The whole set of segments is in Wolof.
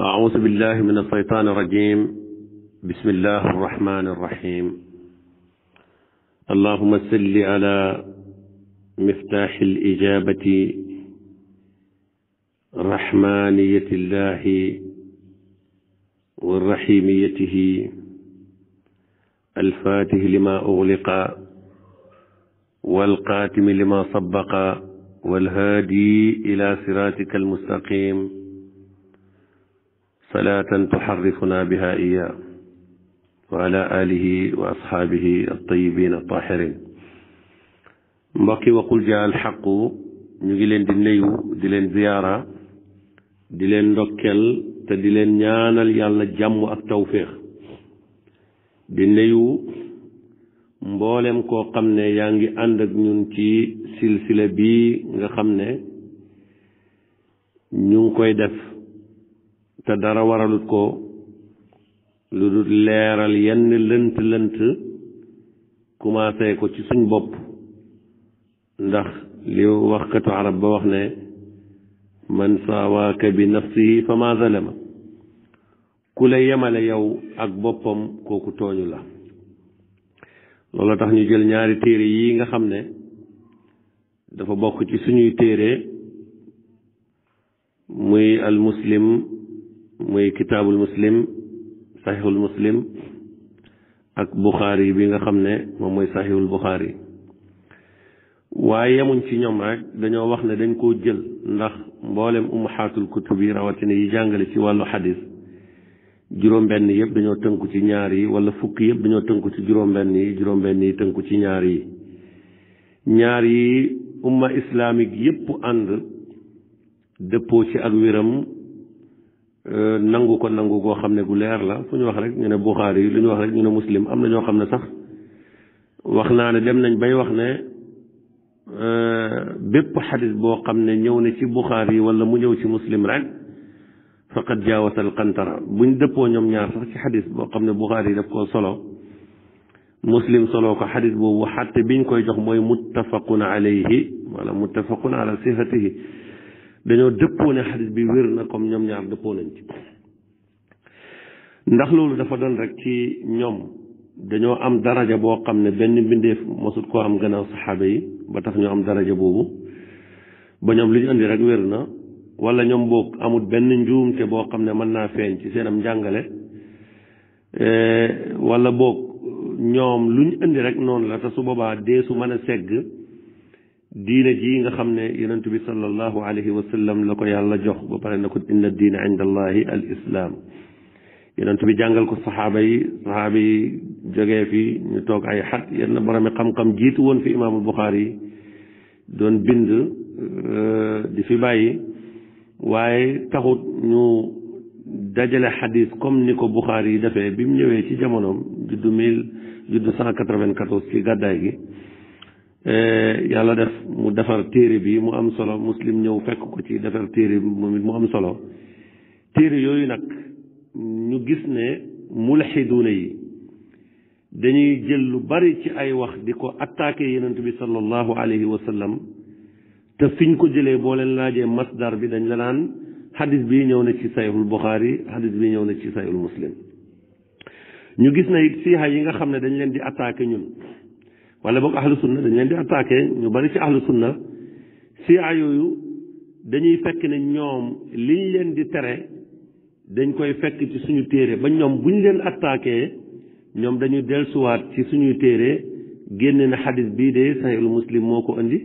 أعوذ بالله من الشيطان الرجيم بسم الله الرحمن الرحيم اللهم صل على مفتاح الإجابة رحمانية الله ورحيميته الفاتح لما أغلق والقاتم لما سبق والهادي إلى صراطك المستقيم صلاة تحرفنا بها إياه وعلى آله وأصحابه الطيبين الطاهرين mbokki waqul jaa al xaqu ñu ngi leen di nuyu di leen ziyaara di leen ndokkeel te di leen ñaanal yàlla jàmm ak tawféex di nuyu mboolem koo xam ne yaa ngi ànd ak ñun ci silsila bii nga xam ne ñu ngi koy def te dara waralut ko lu dul leeral yenn lënt commencé ko ci suñ bopp ndax li waxkatu arab ba wax ne man saawaaka bi nafsihi fa ma zalama ku la yemale yow ak boppam kooku tooñu la loolu tax ñu jël ñaari téere yi nga xam ne dafa bokk ci suñuy téere muy al muslim muy kitaabul muslim saxiixul muslim ak buxaari bi nga xam ne moom mooy saxiixul buxaari waaye yemuñ ci ñoom rek dañoo wax ne dañ koo jël ndax mboolem ummahatul kutub yi rawatina yi jàngale ci wàllu xadis juróom-benn yëpp dañoo tënku ci ñaar yi wala fukk yëpp dañoo tënku ci juróom-benn yi tënku ci ñaar yi umma islamique yëpp ànd dëppoo ci ak wéram nangu goo xam ne gu leer la fu ñu wax rek ñu ne buxaari yi lu ñu wax rek ñu ne muslim am na ñoo xam ne sax wax naa ne dem nañ bay wax ne bépp xadis boo xam ne ñëw na ci buxaari yi wala mu ñëw ci muslim rek faqad jaawasal qantara buñ dëppoo ñoom ñaar sax ci xadis boo xam ne buxaari yi daf koo solo muslim solo ko xadis boobu xatte biñ koy jox mooy muttafaqun alayhi wala muttafaqun ala sihatihi dañoo dëppoo ne xadis bi wér na comme ñoom ñaar dëppoo nañ ci ndax loolu dafa doon rek ci ñoom dañoo am daraja boo xam ne benn mbindeef mosut koo am gannaaw saxaaba yi ba tax ñoo am daraja boobu ba ñoom li ñu indi rek wér na wala ñoom boog amul benn njuumte boo xam ne mën naa feeñ ci seenam njàngale wala boog ñoom lu ñu indi rek noonu la te su boobaa dee su mën a segg diine ji nga xam ne yonent bi sallallahu alayhi wa sallam la ko yàlla jox ba pare na ko inna diina inda allahi al islam yonent bi jàngal ko saxaaba yi jógee fi ñu toog ay xat yenn boromi xam-xam jiitu woon fi imaamul Buxaari yi doon bind di fi bàyyi waaye taxut ñu dajale xadis comme ni ko Buxaari yi defee bi mu ñëwee ci jamonoom juddu 194 ci gàddaay gi yàlla def mu defar téere bi mu am solo muslim ñëw fekk ko ci defar téere bi moom it mu am solo téere yooyu nag ñu gis ne mulxiduuna yi dañuy jël lu bari ci ay wax di ko attaqué yonent bi sallallahu alayhi wa sallam te fiñ ko jëlee boo leen laajee masdar bi dañ la naan xadis bi ñëw na ci sayhul buxaari xadis bi ñëw na ci sayhul muslim ñu gis na it siixa yi nga xam ne dañ leen di attaqué ñun wala boog ahlu sunna dañ leen di attaqué ñu bari ci ahlu sunna siixa yooyu dañuy fekk ne ñoom liñ leen di tere dañ koy fekk ci suñu téere ba ñoom buñ leen attaqué ñoom dañuy dellusiwaat ci suñuy téere génne na xadis bii de sahihul muslim moo ko indi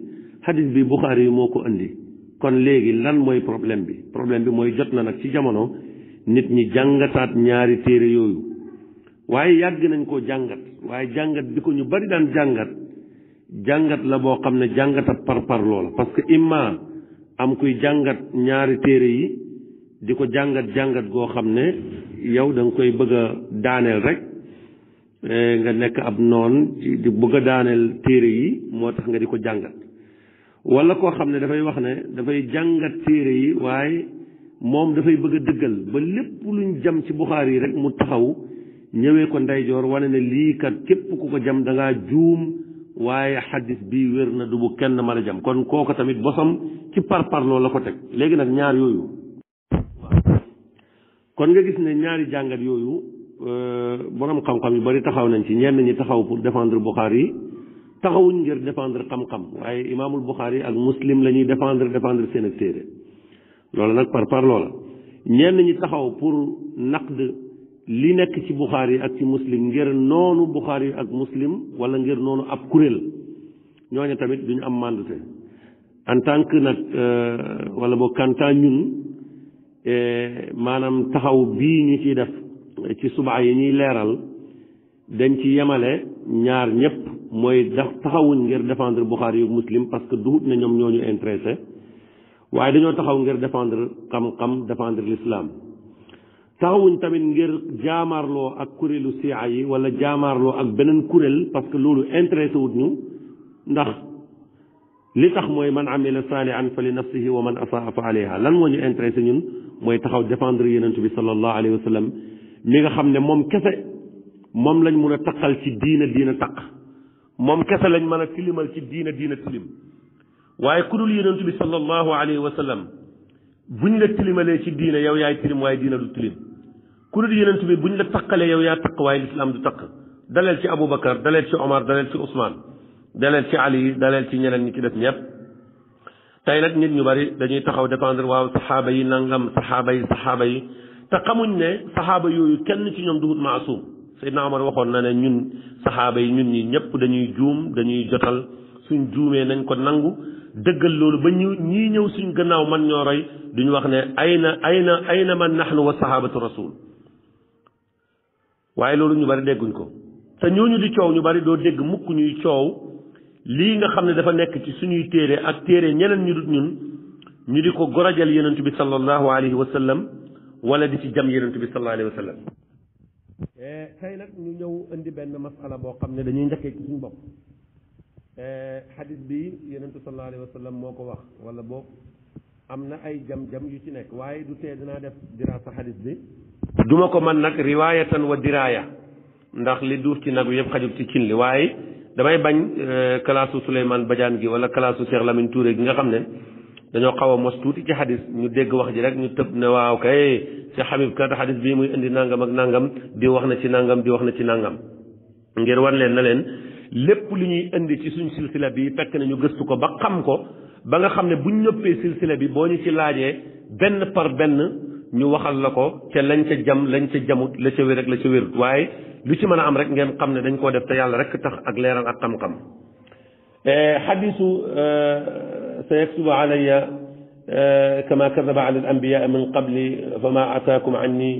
xadis bi buxaari yi moo ko indi kon léegi lan mooy problème bi mooy jot na nag ci jamono nit ñi jàngataat ñaari téere yooyu waaye yàgg nañ koo jàngat waaye jàngat bi ko ñu bari daan jàngat la boo xam ne jàngatat par loola parce que imma am kuy jàngat ñaari téere yi di ko jàngat goo xam ne yow da nga koy bëgg a daaneel rek nga nekk ab noon di bëgg a daaneel téere yi moo tax nga di ko jàngat wala koo xam ne dafay wax ne dafay jàngat téere yi waaye moom dafay bëgg a dëggal ba lépp luñ jam ci Buxaari yi rek mu taxaw ñëwee ko ndeyjoor wane ne lii kat képp ku ko jam da ngaa juum waaye xaddis bi wér na du bu kenn mën a jam kon kooku tamit bosam ci parparloo la ko teg léegi nag ñaar yooyu kon nga gis ne ñaari jàngat yooyu borom xam-xam yu bari taxaw nañ ci. ñenn ñi taxaw pour défendre Bukhari yi taxawuñ ngir défendre xam-xam waaye imaamul Bukhari ak Muslim la ñuy défendre seen ak téere loolu nag par loola. ñenn ñi taxaw pour naqd li nekk ci Bukhari ak ci Muslim ngir noonu Bukhari ak Muslim wala ngir noonu ab kuréel ñooñu tamit duñu am mandute en tant que nag wala boo kantaa ñun maanaam taxaw bii ñu ciy def ci subaa yi ñuy leeral dañ ci yemale ñaar ñëpp mooy taxawuñ ngir défendre Bukhari ak Muslim parce que duhut ne ñoom ñoo ñu intéressé waaye dañoo taxaw ngir défendre xam-xam défendre l'islam. taxawuñ tamit ngir jaamaarloo ak kuréelu siya yi wala jaamaarloo ak beneen kuréel parce que loolu intéressé wut ñu ndax li tax mooy man amila saalihan fa li nafsihi wa man asaa fa alayha. lan moo ñu intéressé ñun mooy taxaw défendre yonent bi sallallahu alayhi wa sallam mi nga xam ne moom kese moom lañ mun a taqal ci diina taq moom kese lañ mën a tilimal ci diina tilim waaye ku dul yonent bi sallallahu alayhi wa sallam buñ la tilimalee ci diina yow yaay tilim waaye diina du tilim. ku dul yonent bi buñ la taqalee yow yaa taq waaye lislaam du taq. daleel ci Aboubacar daleel ci Omar daleel ci Ousmane daleel ci Ali daleel ci ñeneen ñi ci def ñëpp. tey nag nit ñu bari dañuy taxaw défendre waaw saxaaba yi nangam saxaaba yi te xamuñ ne saxaaba yooyu kenn ci ñoom duhut maasum. Seydina Omar waxoon na ne ñun saxaaba yi ñun ñi ñëpp dañuy juum dañuy jotal suñ juumee nañ ko nangu dëggal loolu ba ñii ñëw suñ gannaaw man ñoo roy duñu wax ne ayna man nahnu wa sahabatu rasul waaye loolu ñu bari dégguñ ko. te ñooñu di coow ñu bari doo dégg mukk ñuy coow lii nga xam ne dafa nekk ci suñuy téere ak téere ñeneen ñu dut ñun ñu di ko gorajal yonent bi sallallahu alayhi wa sallam wala di ci jam yonent bi sallallahu alayhi wa sallam. tey nag ñu ñëw indi benn masala boo xam ne dañuy njëkkee ci suñu bopp. xadis bi yonentu sallallahu alayhi wa sallam moo ko wax wala boog am na ay jam-jam yu ci nekk waaye du tee dinaa def diraasa xadis bi. duma ko man nag riwaayatan wa diraaya ndax li duuf ci nag yëpp xajul ci cin li waaye damay bañ kalaasu Souleymane Badiane gi wala kalaasu Cheikh Lamine Touré gi nga xam ne dañoo xaw a mos tuuti ci xadis ñu dégg wax ji rek ñu tëb ne waaw kay Cheikh Habib kat xadis bii muy indi nangam ak nangam di wax na ci nangam di wax na ci nangam ngir wan leen na leen lépp li ñuy indi ci suñ silsila bi fekk na ñu gëstu ko ba xam ko ba nga xam ne buñ ñëppee silsila bi boo ñu ci laajee benn par benn ñu waxal la ko ca lañ ca jam lañ ca jamut la ca wér ak la ca wérut waaye lu ci mën a am rek ngeen xam ne dañ koo def te yàlla rek tax ak leeral ak xam-xam. xadisu sa yaktubu alayya kama kadaba ala al anbiya min qabli fa ma ataakum anni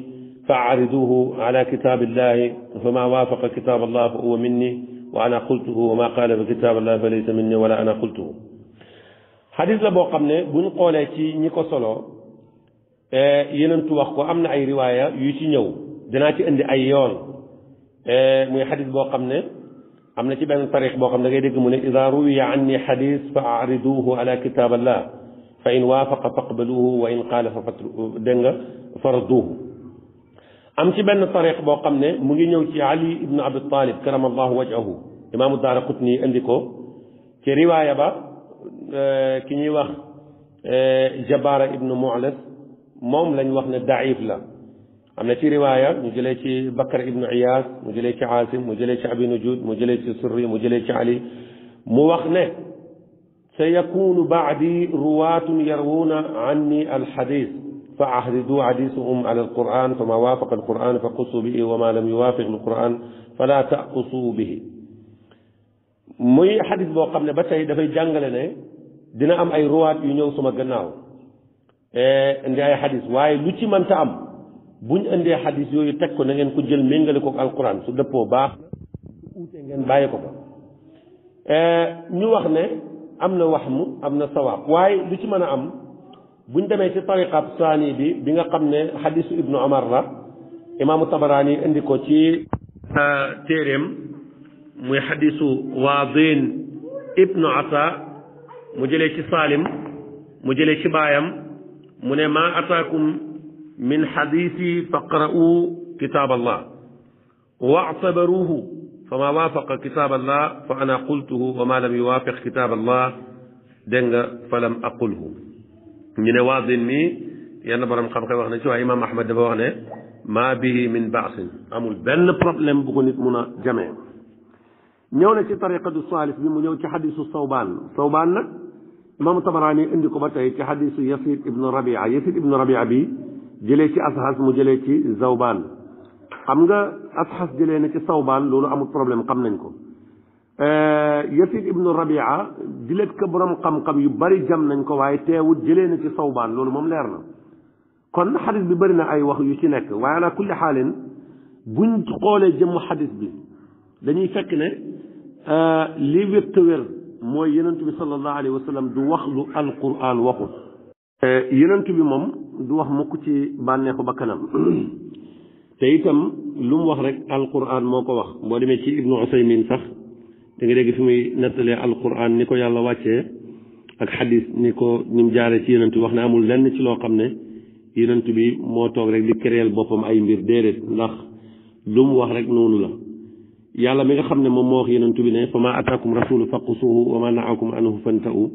fa ariduhu ala kitabillahi fa ma waafaqa kitab allah fa huwa minni wa ana qultuhu wa ma qaala fi kitaabillah fa laysa minni wala ana qultuhu. xadis la boo xam ne buñ xoolee ci ñi ko solo yenentu wax ko am na ay riwaaya yu ci ñëw dinaa ci indi ay yoon muy xadis boo xam ne am na ci benn tariq boo xam ne da ngay dégg mu ne ida ruwiya anni xadis fa ariduhu ala kitaabillah fa in waafaqa faqbaluhu wa in qaala fa dégg nga farduhu. am ci benn tariq boo xam ne mu ngi ñëw ci Ali ibn Abi Talib karamallahu wajhahu imaamu Daaraqutni indi ko ci riwaaya ba ki ñuy wax Jabara ibn Mu'las moom lañ wax ne daif la. am na ci riwaaya ñu jëlee ci Bakar ibn Iyas mu jëlee ci Asim mu jëlee ci Abi Nujud mu jëlee ci Surri mu jëlee ci Ali mu wax ne sa yakunu baadi ruwaatun yarwuuna anni alxadis fa ahridu hadisuhum ala alquran fa ma waafaqa alquran fa qusu bihi wa ma lam yuwaafiq alquran fala taqusu bihi. muy xadis boo xam ne ba tey dafay jàngale ne dina am ay ruwaat yu ñëw suma gannaaw indi ay xadis waaye lu ci mënta am buñ indee xadis yooyu teg ko na ngeen ko jël méngale ko alquran su dëppoo baax na su uutee ngeen bàyyi ko ko. ñu wax ne am na waxmu am na sawaab waaye lu ci mën a am buñ demee ci tariqab saani bi nga xam ne xadisu ibnu Umar la imaamu Tabaraani indi ko ci téeréem muy xadisu Waadin ibnu Ata mu jëlee ci Salim mu jëlee ci baayam mu ne maa ataakum min xadisi faqra'u kitab allah wa'tabaruhu fama waafaqa kitab allah fa ana qultuhu wa ma lam yuwaafiq kitab allah dégg nga fa lam aqulhu. ñu ne Waadin mi yenn borom xam-xam wax ne ci waaye imaam Ahmad dafa wax ne maa bihi min baasin amul benn problème bu ko nit mun a jamee. ñëw na ci tariqatu saalif bi mu ñëw ci xadisu sawbaan nag imaamu Tabaraani indi ko ba tey ci xadisu Yasid ibnu Rabia bi jëlee ci Ashas mu jëlee ci zawbaan. xam nga Ashas jëlee na ci sawbaan loolu amul problème xam nañ ko. Yasid ibnu Rabia dilet ko borom xam-xam yu bari jam nañ ko waaye teewut jëlee na ci sawbaan loolu moom leer na. kon xadis bi bëri na ay wax yu ci nekk waaye ala kulli xaalin buñ xoolee jëmmu xadis bi dañuy fekk ne li wér te wér mooy yonent bi sallallahu alayhi wa sallam du wax lu alquran waxut. yonent bi moom du wax mukk ci bànneexu bakkanam te itam lu mu wax rek alquran moo ko wax boo demee ci ibnu Usaymin sax da nga dégg fi muy nettalee alquran ni ko yàlla wàccee ak xadis ni mu jaaree ci yonent bi wax ne amul lenn ci loo xam ne yonent bi moo toog rek di créer boppam ay mbir déedéet ndax lu mu wax rek noonu la. yàlla mi nga xam ne moom moo wax yonent bi ne fa ma ataakum rasulu faqusuhu wa ma naakum anhu fanta'u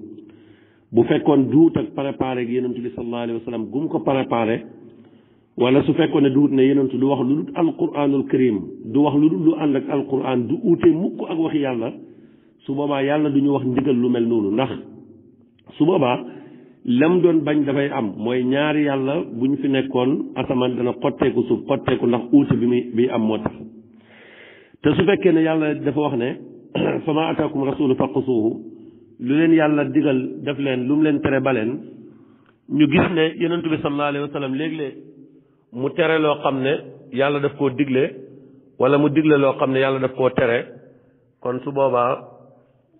bu fekkoon duut ak préparé ak yonent bi sallallahu alayhi wa sallam gum ko préparé wala su fekkoon ne duut ne yonent du wax lu dul alquranul karim du wax lu dul lu ànd ak alquran du uute mukk ak waxi yàlla su boobaa yàlla du ñu wax ndigal lu mel noonu ndax su boobaa lam doon bañ dafay am mooy ñaari yàlla bu ñu fi nekkoon asamaan dana xotteeku suuf xotteeku ndax uute bi am moo tax. te su fekkee ne yàlla dafa wax ne fa ma ataakum rasulu faqusuuhu lu leen yàlla digal def leen lu mu leen tere ba leen ñu gis ne yonent bi sallallahu alayhi wa sallam léeg-léeg mu tere loo xam ne yàlla daf koo digle wala mu digle loo xam ne yàlla daf koo tere kon su boobaa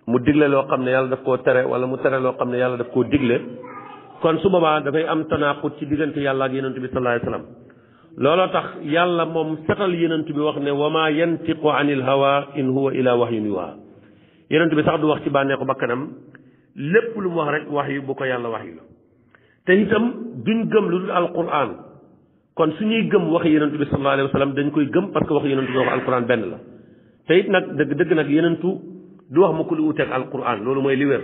mu digle loo xam ne yàlla daf koo tere wala mu tere loo xam ne yàlla daf koo digle kon su boobaa dafay am tanaqut ci diggante yàlla ak yonent bi sallallahu alayhi wa sallam looloo tax yàlla moom setal yonent bi wax ne wa ma yantiqu anil hawa in huwa ila wahyun yuha yonent bi sax du wax ci bànneexu bakkanam lépp lu mu wax rek wax yu bu ko yàlla wax yu la te itam duñ gëm lu dul alquran kon suñuy gëm wax yonent bi sallallahu alayhi wa sallam dañ koy gëm parce que wax yonent bi wax alquran benn la te it nag dëgg nag yonentu du wax mu ko lu uteeg alquran loolu mooy li wér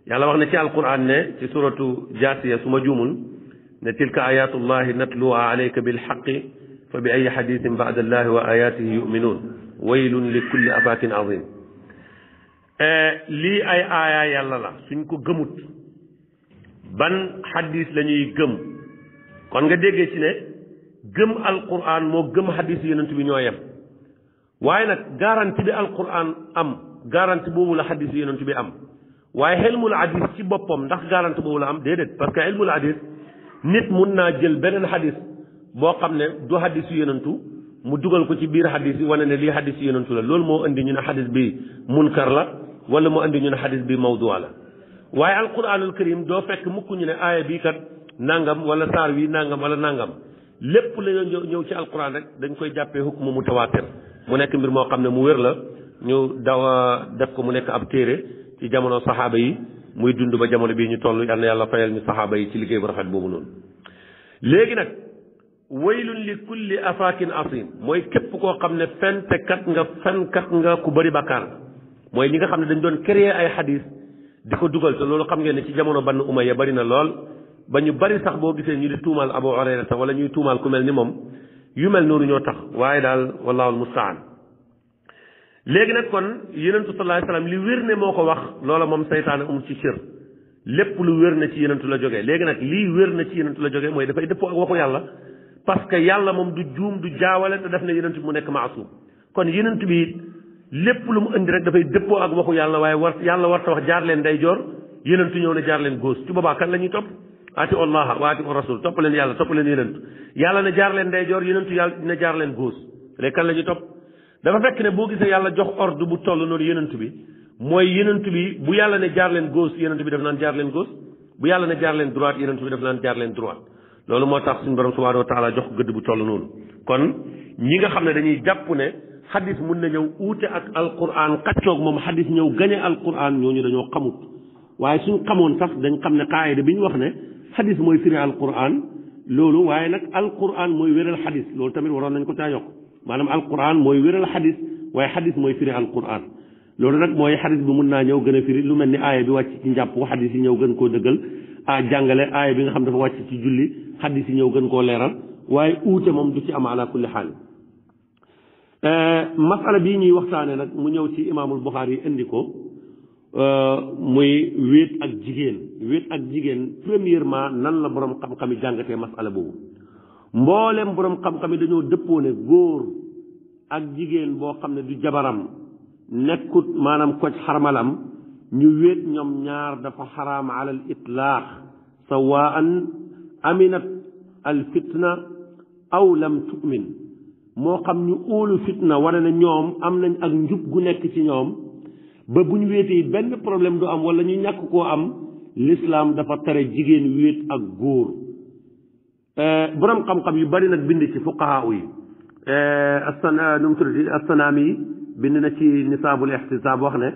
yàlla wax ne ci alquran ne ci suratu jaasiya su ma juumul ne tilka ayatullahi natluha alayka bilxaqi fa bi ay xadisin bada allahi wa ayatihi yuminuun waylun li kulli afakin azim lii ay aaya yàlla la suñ ko gëmut ban xadis la ñuy gëm kon nga déggee ci ne gëm alquran moo gëm xadis yonent bi ñoo yem waaye nag garanti bi alquran am garanti boobu la xadis yonent bi am waaye xelmul hadis ci boppam ndax garanti boobu la am déedéet parce que xelmul hadis nit mun naa jël beneen hadis boo xam ne du hadis yu yonentu mu dugal ko ci biir hadis yi wane ne lii hadis yu yonentu la loolu moo indi ñu ne hadis bi munkar la wala moo indi ñu ne hadis bi mawdu la waaye alquranul karim doo fekk mukk ñu ne aaya bii kat nangam wala saar wi nangam wala nangam lépp la ñëw ci alquran rek dañ koy jàppee hukmu mutawaatir mu nekk mbir moo xam ne mu wér la ñu def ko mu nekk ab téere ci jamono saxaaba yi muy dund ba jamono bii ñu toll yal na yàlla fayal ñu saxaaba yi ci liggéey bu rafet boobu noonu. léegi nag waylun li kulli afakin asim mooy képp koo xam ne fenkat nga ku bëri bakkaar mooy ñi nga xam ne dañ doon créer ay xadis di ko dugal te loolu xam ngeen ne ci jamono Banu Umayya bari na lool ba ñu bari sax boo gisee ñu di tuumaal Abu Hurayra sax wala ñuy tuumaal ku mel ni moom yu mel noonu ñoo tax waaye daal wallahu almustaan. léegi nag kon yonentu sallallahu alayhi wasallam li wér ne moo ko wax loola moom saytaane amul ci cër lépp lu wér na ci yonentu la jógee léegi nag lii wér na ci yonentu la jógee mooy dafay dëppoo ak waxu yàlla parce que yàlla moom du juum du jaawale te def ne yonentu bi mu nekk maasum kon yonentu bi lépp lu mu indi rek dafay dëppoo ak waxu yàlla waaye yàlla war ta wax jaar leen ndeyjoor yonentu ñëw ne jaar leen góos ci boobaa kan la ñuy topp ati allah wa ati rasul topp leen yàlla topp leen yonentu yàlla ne jaar leen ndeyjoor yonentu yàlla ne jaar leen góos léegi kan la ñuy topp dafa fekk ne boo gisee yàlla jox ordre bu toll noonu yonent bi mooy yonent bi bu yàlla ne jaar leen gauche yonent bi daf naan jaar leen gauche bu yàlla ne jaar leen droite yonent bi daf naan jaar leen droite loolu moo tax suñu borom subhanahu wa taala jox gëdd bu toll noonu kon ñi nga xam ne dañuy jàpp ne xadis mun na ñëw uute ak alquran xaccoog moom xadis ñëw gañe alquran ñooñu dañoo xamut waaye suñ xamoon sax dañ xam ne qaayida bi ñu wax ne xadis mooy firi alquran loolu waaye nag alquran mooy wéral xadis loolu tamit waroon nañ ko caa yokk maanaam alquran mooy wéral xadis waaye xadis mooy firi alquran loolu nag mooy xadis bi mun naa ñëw gën a firi lu mel ni aaya bi wàcc ci njàpp xadis yi ñëw gën koo dëggal jàngale aaya bi nga xam dafa wàcc ci julli xaddis yi ñëw gën koo leeral waaye uute moom du ci am ala kulli xaal masala bii ñuy waxtaane nag mu ñëw ci imaamul Buxaari yi indi ko muy wéet ak jigéen premièrement nan la borom xam-xam yi jàngatee masala boobu mboolem borom xam-xam yi dañoo dëppoo ne góor ak jigéen boo xam ne du jabaram nekkut maanaam koj xarmalam ñu wéet ñoom ñaar dafa xaraam ala al itlaax sawaan aminat al fitna aw lam tu'min moo xam ñu óolu fitna wane na ñoom am nañ ak njub gu nekk ci ñoom ba bu ñu wéetee benn problème du am wala ñu ñàkk koo am l'islam dafa tere jigéen wéet ak góor borom xam-xam yu bari nag bind ci fuqahaa yi nu mu tuddati Assanaami bind na ci nisaabul ixtisaab wax ne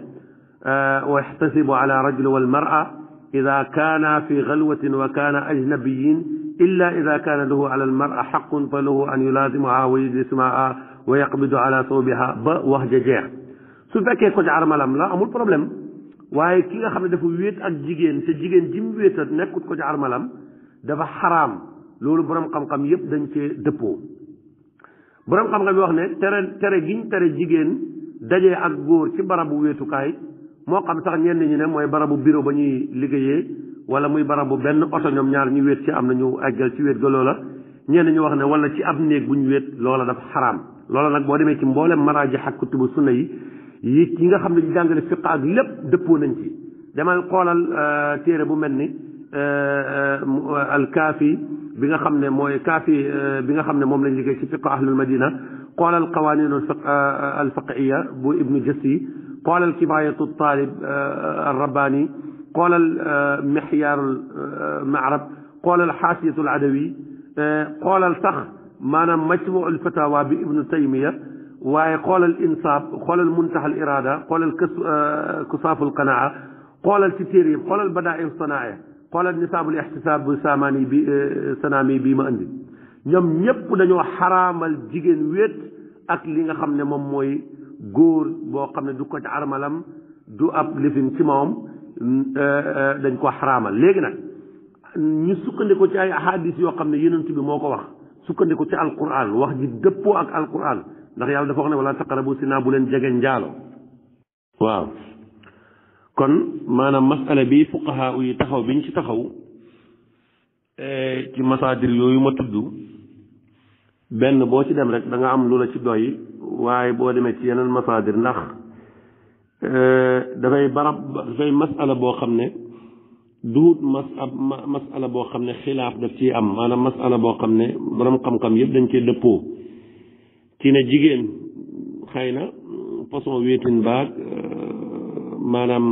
wa yaxtasibu ala rajuli wal mar'a ida kaana fi xalwatin wa kaana ajnabiyin illa ida kaana lahu ala al mar'a xaqun fa lahu an yulaazimaha wa yujlisaha wa yaqbidu ala sawbiha ba wax ja jeex su fekkee ko ci armalam la amul problème waaye ki nga xam ne dafa wéet ak jigéen te jigéen ji mu wéetat nekkut ko ci armalam dafa xaraam loolu borom xam-xam yépp dañ cee dëppoo borom xam-xam yi wax ne tere giñ tere jigéen dajee ak góor ci barabu wéetukaay moo xam sax ñenn ñi ne mooy barabu bureau ba ñuy liggéeyee wala muy barabu benn oto ñoom ñaar ñu wéet ci am na ñu eggal ci wéet ga loola ñenn ñu wax ne wala ci ab néeg bu ñu wéet loola dafa xaraam loola nag boo demee ci mboolem maraaji ak kutubu sunna yi nga xam ne ñu jàngale fiq ak lépp dëppoo nañ ci demal xoolal téere bu mel ni al kaafi bi nga xam ne mooy kaafi bi nga xam ne moom lañ liggéey ci fiq ahlul madina xoolal qawanin al fiqhiya bu ibnu jassi xoolal kifaayatu taalib al rabbaani xoolal mixyaarul maarab xoolal xaasiyatul adawi xoolal sax maanaam majmuul fatawa bi ibnu taymiya waaye xoolal insaab xoolal muntaxal iraada xoolal kusaaful qanaa xoolal ci téere yi xoolal badaa'iu sanaa'i xoolal nisaabul ixtisaab bu saamaani bi sanaami bii ma indi ñoom ñépp dañoo xaraamal jigéen wéet ak li nga xam ne moom mooy góor boo xam ne du ko ci armalam du ab lifin ci moom dañ ko xaraamal léegi nag ñu sukkandiku ci ay ahadis yoo xam ne yonent bi moo ko wax sukkandiku ci alquran wax ji dëppoo ak alquran ndax yàlla dafa wax ne wala taqrabu zina bu leen jege njaalo waaw kon maanaam masala bi fuqahaa yi taxaw biñ ci taxaw ci masaadir yooyu ma tudd benn boo ci dem rek da nga am lu la ci doy waaye boo demee ci yeneen masaadir ndax dafay masala boo xam ne duut masala boo xam ne xilaaf daf ciy am maanaam masala boo xam ne borom xam-xam yëpp dañ cee dëppoo ci ne jigéen xëy na façon wéetin baag maanaam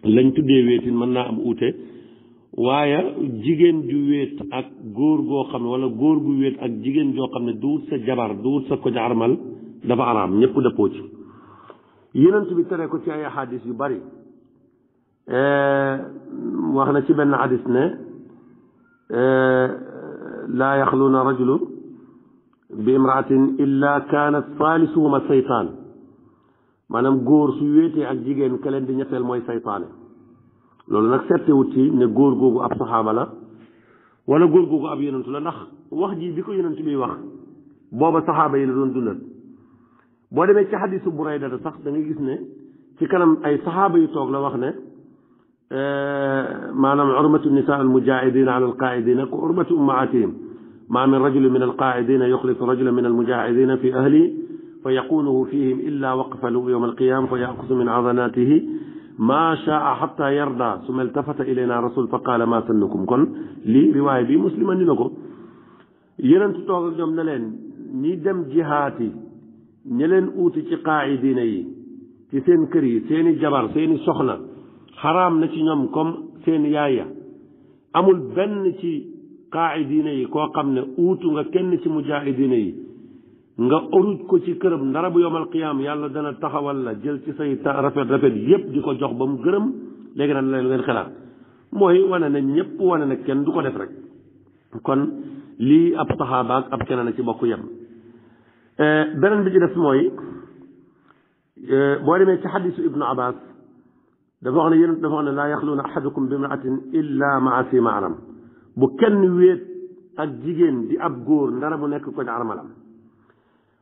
lañ tuddee wéetin mën naa am uute waaye jigéen ju wéet ak góor goo xam ne wala góor gu wéet ak jigéen joo xam ne duwut sa jabar duwut sa ko jaarmal dafa araam ñëpp dëppoo ci yonent bi tere ko ci ay xadis yu bari wax na ci benn xadis ne laa yaxluuna rajulu bi imraatin illa kaanat saalisuhuma saytaan maanaam góor su wéetee ak jigéen ka leen di ñetteel mooy saytaane loolu nag settewut ci ne góor googu ab saxaaba la wala góor googu ab yonentu la ndax wax ji bi ko yonent bi wax booba saxaaba yi la doon dundal boo demee ci xadisu Burayda sax da ngay gis ne ci kanam ay saxaaba yu toog la wax ne maanaam urmatu nisaa al mujaahidina ala al qaaidina ku urmatu ummaatihim ma min rajulin min al qaaidina yuxlifu rajulan min al mujaahidina fi ahli fa yaquluhu fihim illa waqafa lahu yawma alqiyama fa yaxusu min adanatihi ma shaa xata yarda suma iltafata ilayna rasul fa qaala ma sannukum kon lii riwaaya bi muslim andi na ko yeneen toog ak ñoom ne leen ñi dem jihaati ñi leen uuti ci qaaidina yi ci seen kër yi seeni jabar seeni soxna xaraam na ci ñoom comme seen yaaya amul benn ci qaaidina yi koo xam ne uutu nga kenn ci mujaahidina yi nga uruj ko ci këram ndara bu yowmal qiyaam yàlla dana taxawal la jël ci say rafet rafet yépp di ko jox ba mu gërëm léegi nag leen ngeen xalaat mooy wane na ñëpp wane na kenn du ko def rek kon lii ab saxaaba ak ab keneen a ci bokk yem beneen bi ci def mooy boo demee ci xadisu ibnu abbas dafa wax ne yéen dafa wax ne laa yaxluuna ahadukum bi imraatin illa maa si mahram bu kenn wéet ak jigéen di ab góor ndara mu nekk ko armalam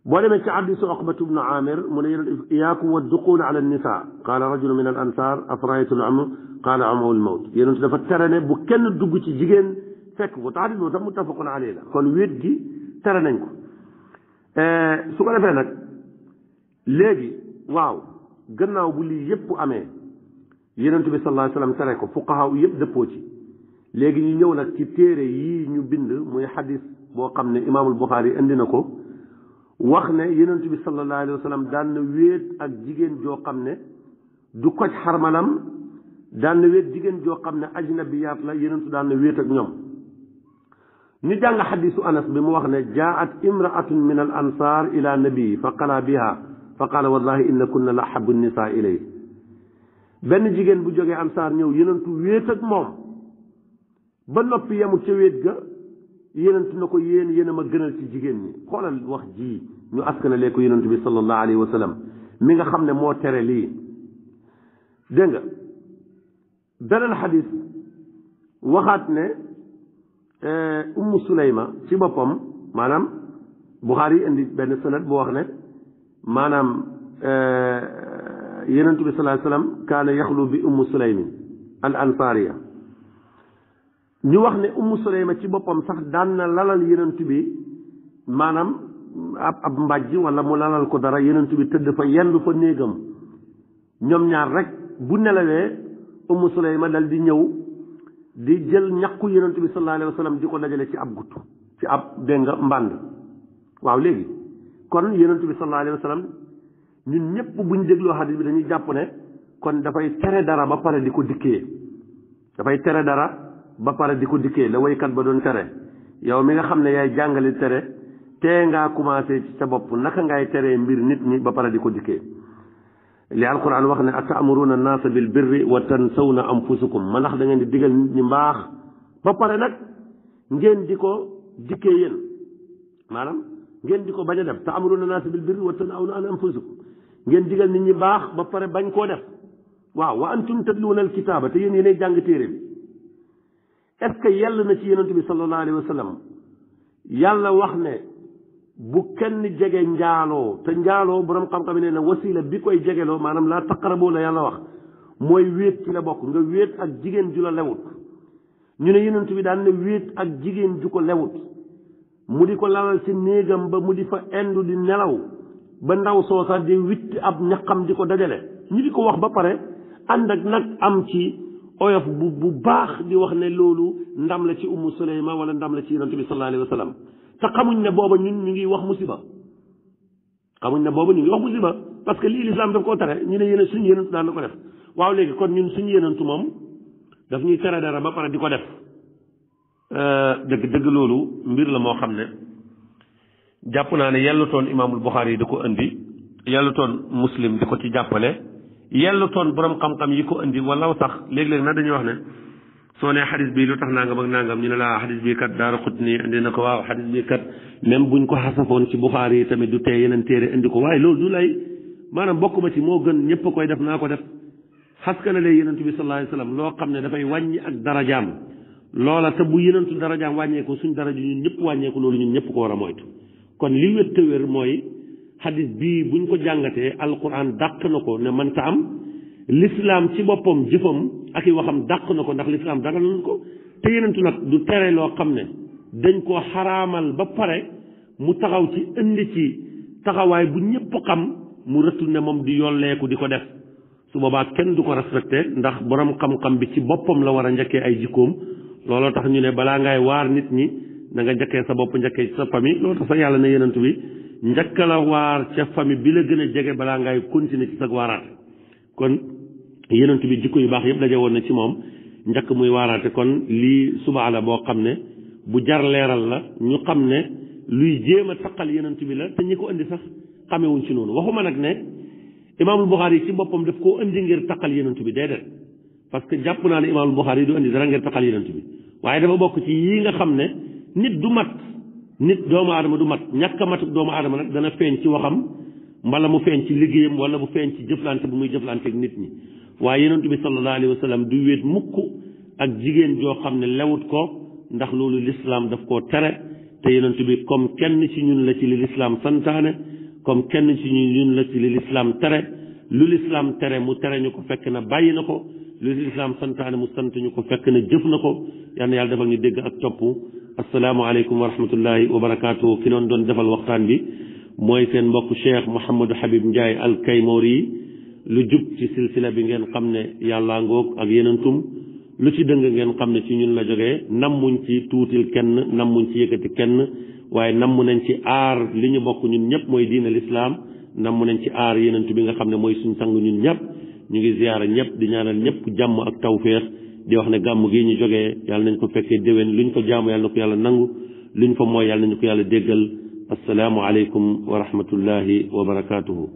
boo demee ci hadiisu Uqbatu bnu Aamir mu ne yéen iyaakum wa duxuula ala nisa qaala rajulu min al ansaar afraaytu al amr qaala amawul mawt yéen dafa tere ne bu kenn dugg ci jigéen fekk ko te hadiis boobu tam muttafaqun alayhi la kon wéet gi tere nañ ko su ko defee nag léegi waaw gannaaw bu lii yépp amee yonent bi sallallahu alayhi wa sallam tere ko fuqahaa yépp dëppoo ci léegi ñu ñëw nag ci téere yii ñu bind muy xadis boo xam ne imaamul Buxaari indi na ko wax ne yonent bi sallallahu alayhi wa sallam daan na wéet ak jigéen joo xam ne du koj xarmalam daan na wéet jigéen joo xam ne ajnabiyaat la yonent daan na wéet ak ñoom ñu jàng xadisu Anas bi mu wax ne jaat imraatun min al ansaar ila nabii fa qala biha fa qala wallahi inna kunna la ahabu nnisaa ilay benn jigéen bu jógee ansaar ñëw yonentu wéet ak moom ba noppi yemut ca wéet ga yonentu na ko yéen a ma gënal ci jigéen ñi xoolal wax ji ñu askanalee ko yonentu bi sallallahu alayhi wa sallam mi nga xam ne moo tere lii dégg nga beneen xadis waxaat ne ummu suleyma ci boppam maanaam Buxaari yi indi benn sanad bu wax ne maanaam yonentu bi sallallahu alayhi wa sallam kaana yaxlu bi ummu suleymin al ansaariya ñu wax ne ummu suleyma ci boppam sax daan na lalal yonent bi maanaam ab mbàjj wala mu lalal ko dara yonent bi tëdd fa yendu fa néegam ñoom ñaar rek bu nelawee ummu suleyma dal di ñëw di jël ñaqu yonent bi sallallahu alayhi wa sallam di ko dajale ci ab gutt ci ab dégg nga mbànd waaw léegi kon yonent bi sallallahu alayhi wa sallam ñun ñëpp buñ dégloo xadis bi dañuy jàpp ne kon dafay tere dara ba pare di ko dikkee dafay tere dara ba pare di ko dikkee la waykat ba doon tere yow mi nga xam ne yaay jàngale tere tee ngaa commencé ci sa bopp naka ngay teree mbir nit ñi ba pare di ko dikkee li alquran wax ne ata'muruna an-naasa bil birri wa tansawna anfusakum ma ndax da ngeen di digal nit ñi mbaax ba pare nag ngeen di ko dikkee yéen maanaam ngeen di ko bañ a def ta'muruna an-naasa bil birri wa tanhawna an anfusakum ngeen digal nit ñi mbaax ba pare bañ koo def waaw wa antum tatluuna al-kitaaba te yéen yéenay jàng téere bi est-ce que yàlla na ci yonent bi sallallahu alayhi wa sallam yàlla wax ne bu kenn jege njaaloo te njaaloo borom xam-xam yi nee na wasila bi koy jegeloo maanaam laa taqaraboo la yàlla wax mooy wéet ci la bokk nga wéet ak jigéen ju la lewut ñu ne yonent bi daan ne wéet ak jigéen ju ko lewut mu di ko lalal ci néegam ba mu di fa indu di nelaw ba ndaw soosa di witti ab ñaqam di ko dajale ñu di ko wax ba pare ànd ak nag am ci oyof bu baax di wax ne loolu ndam la ci ummu suleyma wala ndam la ci yonent bi sallallahu alayhi wa sallam te xamuñ ne booba ñun ñu ngi wax musiba xamuñ ne booba ñu ngi wax musiba parce que lii lislaam daf koo tere ñu ne yéen suñu yonent daan na ko def waaw léegi kon ñun suñu yonentu moom daf ñuy tere dara ba pare di ko def dëgg loolu mbir la moo xam ne jàpp naa ne yellutoon imaamul Buxaari yi di ko indi yellutoon muslim di ko ci jàppale yellutoon borom xam-xam yi ko indi wala sax léeg-léeg nag dañuy wax ne soo nee xadis bi lu tax nangam ak nangam ñu ne laa xadis bi kat Daaraqutni indi na ko waaw xadis bi kat même buñ ko xasafoon ci Buxaari yi tamit du tee yeneen téere indi ko waaye loolu du lay maanaam bokk ma ci moo gën ñëpp a koy def naa ko def xaskanale yonent bi sallallahu alayhi wa sallam loo xam ne dafay wàññi ak darajaam loola te bu yonentu darajaam wàññeeku suñ daraja ñun ñëpp wàññeeku loolu ñun ñëpp ko war a moytu kon li wét te wér mooy xadis bii buñ ko jàngatee alquran dàq na ko ne mënta am l'islam ci boppam jëfam ak i waxam dàq na ko ndax l'islam daganal ko te yonentu nag du tere loo xam ne dañ koo xaraamal ba pare mu taxaw ci indi ci taxawaay bu ñëpp xam mu rëtul ne moom di yolleeku di ko def su boobaa kenn du ko respecté ndax borom xam-xam bi ci boppam la war a njëkkee ay jikkoom looloo tax ñu ne balaa ngay waar nit ñi na nga njëkkee sa bopp njëkkee ci sa famille loolu tax sax yàlla ne yonent bi njëkk la waar ca famille bi la gën a jege balaa ngay continuer ci sa waaraate kon yonent bi jikko yu baax yëpp daje woon na ci moom njëkk muy waaraate kon lii subaa la boo xam ne bu jar leeral la ñu xam ne luy jéem a taqal yonent bi la te ñi ko indi sax xamewuñ ci noonu waxuma nag ne imaamul Buxaari yi ci boppam daf koo indi ngir taqal yonent bi déedéet parce que jàpp naa ne imaamul Buxaari yi du indi dara ngir taqal yonent bi waaye dafa bokk ci yii nga xam ne nit du mat nit doomu aadama du mat ñàkk a mat doomu aadama nag dana feeñ ci waxam mbala mu feeñ ci liggéeyam wala mu feeñ ci jëflante bu muy jëflante ak nit ñi waaye yonent bi sallallahu alayhi wa sallam du wéet mukk ak jigéen joo xam ne lewut ko ndax loolu lislaam daf koo tere te yonent bi comme kenn ci ñun la ci li lislaam santaane comme kenn ci ñun la ci li lislaam tere lu lislaam tere mu tere ñu ko fekk na bàyyi na ko lu lislaam santaane mu sant ñu ko fekk na jëf na ko yal na yàlla defal ñu dégg ak topp assalaamu aleykum wa rahmatullahi wa barakaatu ki noonu doon defal waxtaan bi mooy seen mbokk Cheikh Mouhamadou Habib Ndiaye al Kaymoori lu jub ci silsila bi ngeen xam ne yàllaa ngoog ak yenentum lu ci dëng ngeen xam ne ci ñun la jógee nammuñ ci tuutil kenn nammuñ ci yëkkati kenn waaye namm nañ ci aar li ñu bokk ñun ñëpp mooy diina lislaam namm nañ ci aar yenentu bi nga xam ne mooy suñ sang ñun ñëpp ñu ngi ziyaara ñëpp di ñaanal ñëpp jàmm ak tawféex di wax ne gàmm gi ñu jógee yàlla nañ ko fekkee déwén luñ ko jaamu yàlla na ko yàlla nangu luñ fa mooy yàlla nañu ko yàlla déggal assalaamu aleykum wa rahmatullahi wa barakaatuhu